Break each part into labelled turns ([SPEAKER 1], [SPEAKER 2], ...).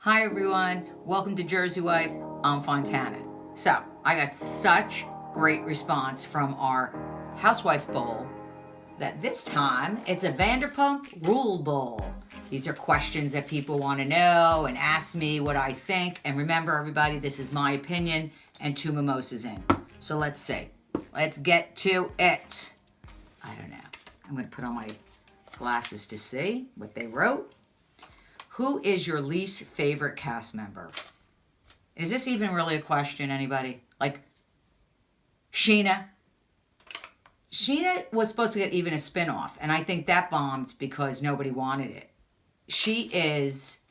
[SPEAKER 1] Hi everyone, welcome to Jersey Wife. I'm Fontana. So I got such great response from our Housewife Bowl that this time it's a Vanderpump Rule Bowl. These are questions that people want to know and ask me what I think. And remember everybody, this is my opinion and 2 mimosas in. So let's see. Let's get to it. I don't know. I'm going to put on my glasses to see what they wrote. Who is your least favorite cast member? Is this even really a question, anybody? Like, Sheena. Sheena was supposed to get even a spinoff, and I think that bombed because nobody wanted it. She is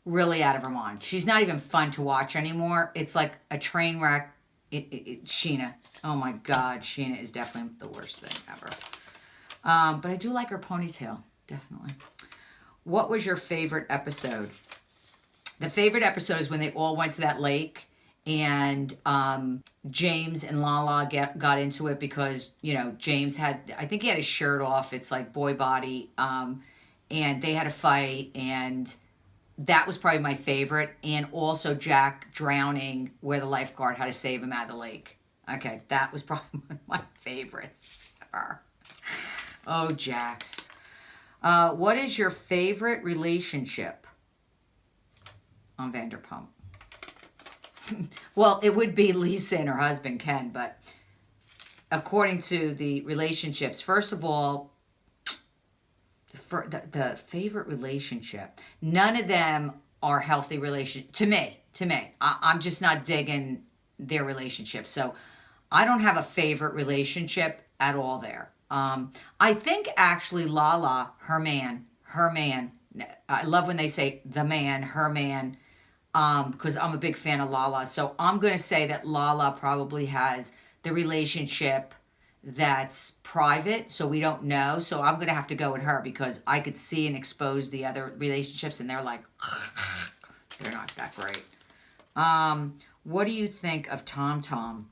[SPEAKER 1] really out of her mind. She's not even fun to watch anymore. It's like a train wreck. Sheena. Oh my God, Sheena is definitely the worst thing ever. But I do like her ponytail, definitely. What was your favorite episode? The favorite episode is when they all went to that lake and James and Lala got into it because, you know, James had, I think he had his shirt off. It's like boy body. And they had a fight, and that was probably my favorite. And also Jack drowning where the lifeguard had to save him out of the lake. Okay, that was probably one of my favorites ever. Oh, Jax. What is your favorite relationship on Vanderpump? Well, it would be Lisa and her husband, Ken, but according to the relationships, first of all, for the favorite relationship, none of them are healthy relationships. To me. I'm just not digging their relationship. So I don't have a favorite relationship at all there. I think actually Lala, her man, I love when they say the man, her man, because I'm a big fan of Lala. So I'm going to say that Lala probably has the relationship that's private, so we don't know. So I'm going to have to go with her because I could see and expose the other relationships, and they're like, they're not that great. What do you think of Tom Tom?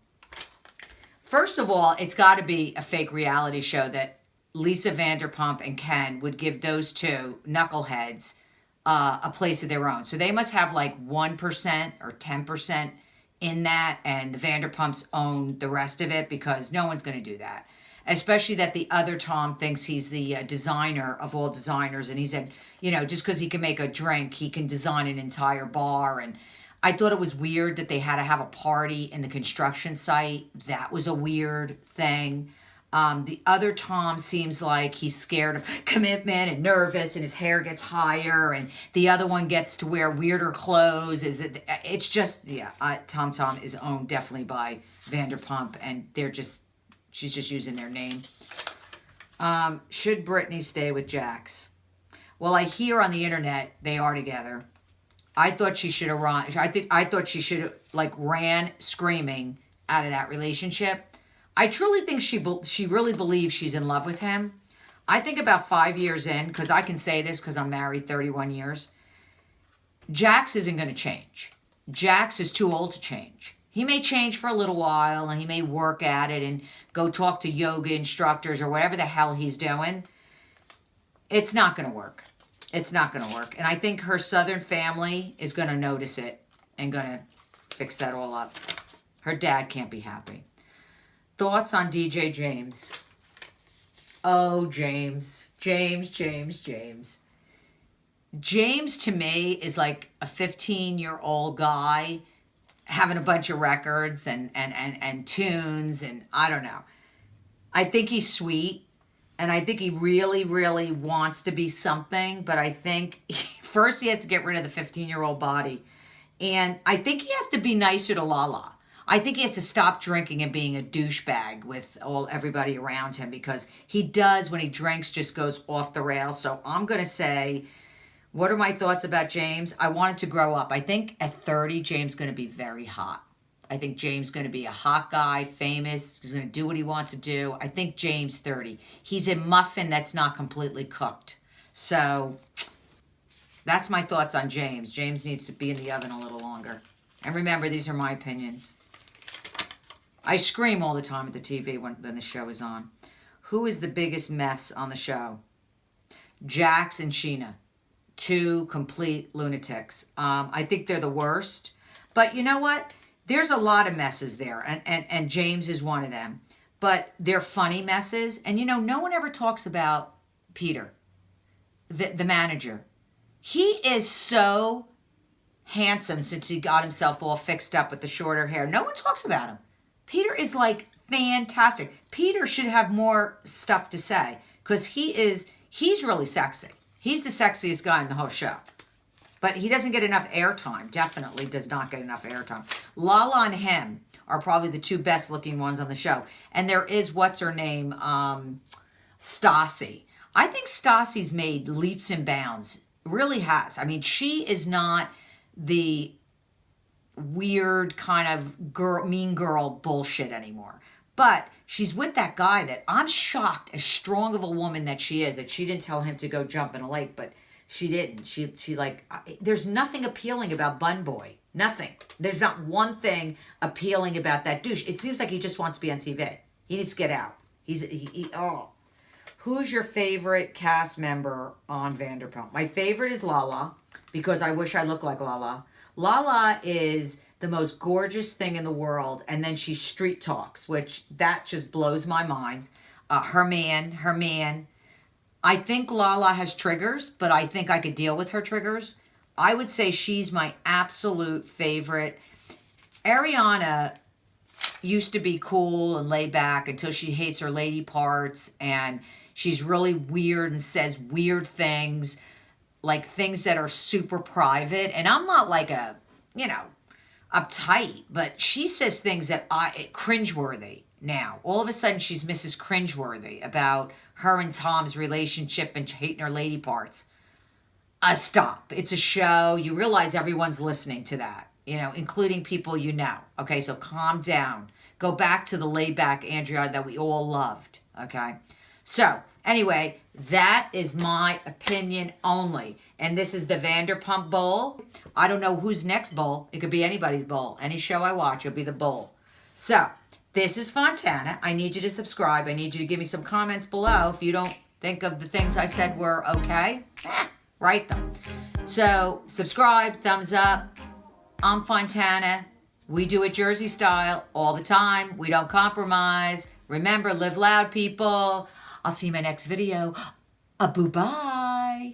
[SPEAKER 1] First of all, it's got to be a fake reality show that Lisa Vanderpump and Ken would give those two knuckleheads a place of their own. So they must have like 1% or 10% in that, and the Vanderpumps own the rest of it because no one's going to do that. Especially that the other Tom thinks he's the designer of all designers, and he said, you know, just because he can make a drink, he can design an entire bar. And I thought it was weird that they had to have a party in the construction site. That was a weird thing. The other Tom seems like he's scared of commitment and nervous, and his hair gets higher, and the other one gets to wear weirder clothes. It's just, yeah, Tom Tom is owned definitely by Vanderpump, and she's just using their name. Should Brittany stay with Jax? Well, I hear on the internet they are together. I thought she should have run. I thought she should have ran screaming out of that relationship. I truly think she really believes she's in love with him. I think about 5 years in, because I can say this because I'm married 31 years, Jax isn't going to change. Jax is too old to change. He may change for a little while, and he may work at it and go talk to yoga instructors or whatever the hell he's doing. It's not going to work. It's not going to work. And I think her Southern family is going to notice it and going to fix that all up. Her dad can't be happy. Thoughts on DJ James? Oh, James. James to me is like a 15-year-old guy having a bunch of records and tunes, and I don't know. I think he's sweet. And I think he really, really wants to be something. But I think first he has to get rid of the 15-year-old body. And I think he has to be nicer to Lala. I think he has to stop drinking and being a douchebag with everybody around him. Because he does, when he drinks, just goes off the rails. So I'm going to say, what are my thoughts about James? I want him to grow up. I think at 30, James is going to be very hot. I think James is going to be a hot guy, famous. He's going to do what he wants to do. I think James 30. He's a muffin that's not completely cooked. So that's my thoughts on James. James needs to be in the oven a little longer. And remember, these are my opinions. I scream all the time at the TV when the show is on. Who is the biggest mess on the show? Jax and Sheena. two complete lunatics. I think they're the worst. But you know what? There's a lot of messes there, and James is one of them. But they're funny messes. And, you know, no one ever talks about Peter, the manager. He is so handsome since he got himself all fixed up with the shorter hair. No one talks about him. Peter is, like, fantastic. Peter should have more stuff to say because he's really sexy. He's the sexiest guy in the whole show. But he doesn't get enough airtime. Definitely does not get enough airtime. Lala and him are probably the two best looking ones on the show. And there is, what's her name? Stassi. I think Stassi's made leaps and bounds. Really has. I mean, she is not the weird kind of mean girl bullshit anymore. But she's with that guy that I'm shocked, as strong of a woman that she is, that she didn't tell him to go jump in a lake, but she didn't. She like, there's nothing appealing about Bun Boy. Nothing. There's not one thing appealing about that douche. It seems like he just wants to be on TV. He needs to get out. Oh. Who's your favorite cast member on Vanderpump? My favorite is Lala, because I wish I looked like Lala. Lala is the most gorgeous thing in the world, and then she street talks, which that just blows my mind. Her man. I think Lala has triggers, but I think I could deal with her triggers. I would say she's my absolute favorite. Ariana used to be cool and laid back until she hates her lady parts, and she's really weird and says weird things, like things that are super private. And I'm not like a, uptight, but she says things that cringeworthy now. All of a sudden, she's Mrs. Cringeworthy about her and Tom's relationship and hating her lady parts. Stop. It's a show. You realize everyone's listening to that, including people you know. Okay, so calm down. Go back to the laid-back Andrea that we all loved, okay? So, anyway, that is my opinion only. And this is the Vanderpump Bowl. I don't know who's next bowl. It could be anybody's bowl. Any show I watch, it'll be the bowl. So, this is Fontana. I need you to subscribe. I need you to give me some comments below. If you don't think of the things I said were okay, write them. So, subscribe, thumbs up. I'm Fontana. We do it Jersey style all the time. We don't compromise. Remember, live loud, people. I'll see you in my next video. Boo-bye.